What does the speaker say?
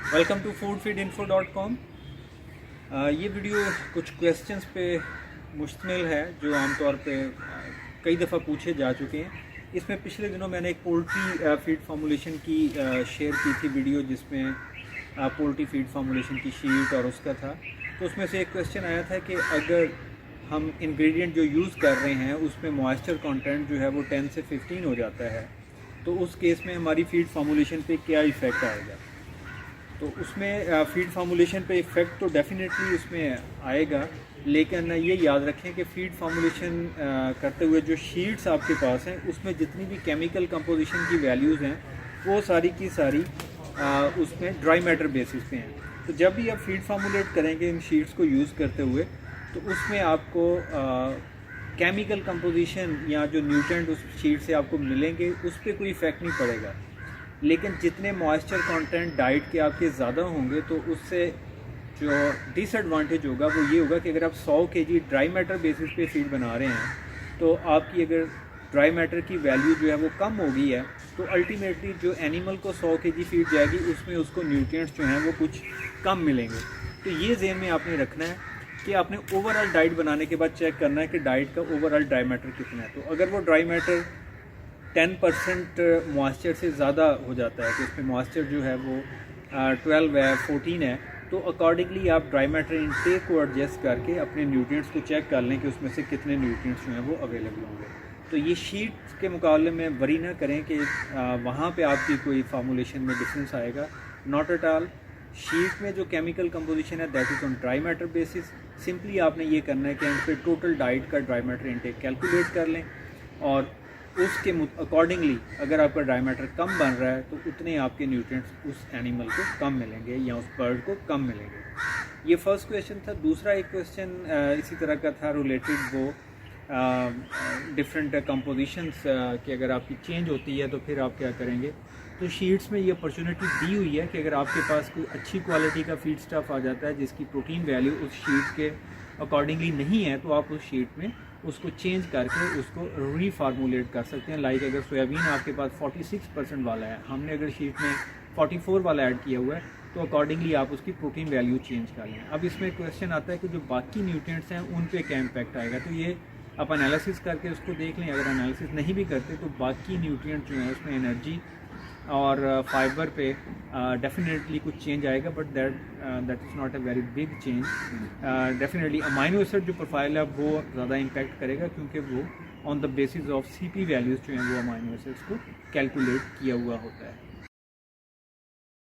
Welcome to foodfeedinfo.com। ये video कुछ questions पे मुश्तमिल है जो आमतौर पे कई दफ़ा पूछे जा चुके हैं। इसमें पिछले दिनों मैंने एक पोल्ट्री फीड फार्मूलेशन की शेयर की थी वीडियो, जिसमें पोल्ट्री फीड फार्मूलेशन की शीट और उसका था। तो उसमें से एक क्वेश्चन आया था कि अगर हम इंग्रेडिएंट जो यूज़ कर रहे हैं उसमें मॉइस्चर कंटेंट जो है वो 10 से 15 हो जाता है, तो उस केस में हमारी फीड फार्मूलेशन पे क्या इफ़ेक्ट आएगा। तो उसमें फीड फार्मूलेशन पे इफ़ेक्ट तो डेफिनेटली उसमें आएगा, लेकिन ये याद रखें कि फीड फार्मूलेशन करते हुए जो शीट्स आपके पास हैं उसमें जितनी भी केमिकल कंपोजिशन की वैल्यूज़ हैं वो सारी की सारी उसमें ड्राई मैटर बेसिस पे हैं। तो जब भी आप फीड फार्मूलेट करेंगे इन शीट्स को यूज़ करते हुए, तो उसमें आपको केमिकल कंपोजिशन या जो न्यूट्रिएंट उस शीट से आपको मिलेंगे उस पर कोई इफ़ेक्ट नहीं पड़ेगा। लेकिन जितने मॉइस्चर कंटेंट डाइट के आपके ज़्यादा होंगे तो उससे जो डिसएडवांटेज होगा वो ये होगा कि अगर आप 100 kg ड्राई मैटर बेसिस पे फीड बना रहे हैं तो आपकी अगर ड्राई मैटर की वैल्यू जो है वो कम हो गई है, तो अल्टीमेटली जो एनिमल को 100 kg फीड जाएगी उसमें उसको न्यूट्रिएंट्स जो हैं वो कुछ कम मिलेंगे। तो ये ज़हन में आपने रखना है कि आपने ओवरऑल डाइट बनाने के बाद चेक करना है कि डाइट का ओवरऑल ड्राई मैटर कितना है। तो अगर वो ड्राई मैटर 10% मॉइस्चर से ज़्यादा हो जाता है, तो इसमें मॉइस्चर जो है वो 12 है, 14 है, तो अकॉर्डिंगली आप ड्राई मैटर इनटेक को एडजस्ट करके अपने न्यूट्रिएंट्स को चेक कर लें कि उसमें से कितने न्यूट्रिएंट्स जो हैं वो अवेलेबल होंगे। तो ये शीट के मुकाबले में वरी ना करें कि वहाँ पे आपकी कोई फार्मूलेशन में डिफरेंस आएगा। Not at all. शीट में जो केमिकल कंपोजिशन है that is on dry matter basis. Simply आपने ये करना है कि एंड पे टोटल डाइट का ड्राई मैटर इनटेक कैलकुलेट कर लें और उसके अकॉर्डिंगली अगर आपका ड्राई मैटर कम बन रहा है तो उतने आपके न्यूट्रिएंट्स उस एनिमल को कम मिलेंगे या उस बर्ड को कम मिलेंगे। ये फर्स्ट क्वेश्चन था। दूसरा एक क्वेश्चन इसी तरह का था रिलेटेड वो डिफरेंट कंपोजिशंस कि अगर आपकी चेंज होती है तो फिर आप क्या करेंगे। तो शीट्स में ये अपॉर्चुनिटी दी हुई है कि अगर आपके पास कोई अच्छी क्वालिटी का फीड स्टफ़ आ जाता है जिसकी प्रोटीन वैल्यू उस शीट के अकॉर्डिंगली नहीं है, तो आप उस शीट में उसको चेंज करके उसको रीफार्मूलेट कर सकते हैं। लाइक अगर सोयाबीन आपके पास 46% वाला है, हमने अगर शीट में 44 वाला ऐड किया हुआ है, तो अकॉर्डिंगली आप उसकी प्रोटीन वैल्यू चेंज कर लें। अब इसमें क्वेश्चन आता है कि जो बाकी न्यूट्रिएंट्स हैं उन पे क्या इम्पैक्ट आएगा। तो ये आप एनालिसिस करके उसको देख लें। अगर एनालिसिस नहीं भी करते तो बाकी न्यूट्रिएंट जो हैं उसमें एनर्जी और फाइबर पे डेफिनेटली कुछ चेंज आएगा, but that is not a very big change. Definitely amino acid जो प्रोफाइल है वो ज़्यादा इम्पैक्ट करेगा, क्योंकि वो on the basis of CP values जो हैं वो अमाइनो एसिड्स को कैलकुलेट किया हुआ होता है।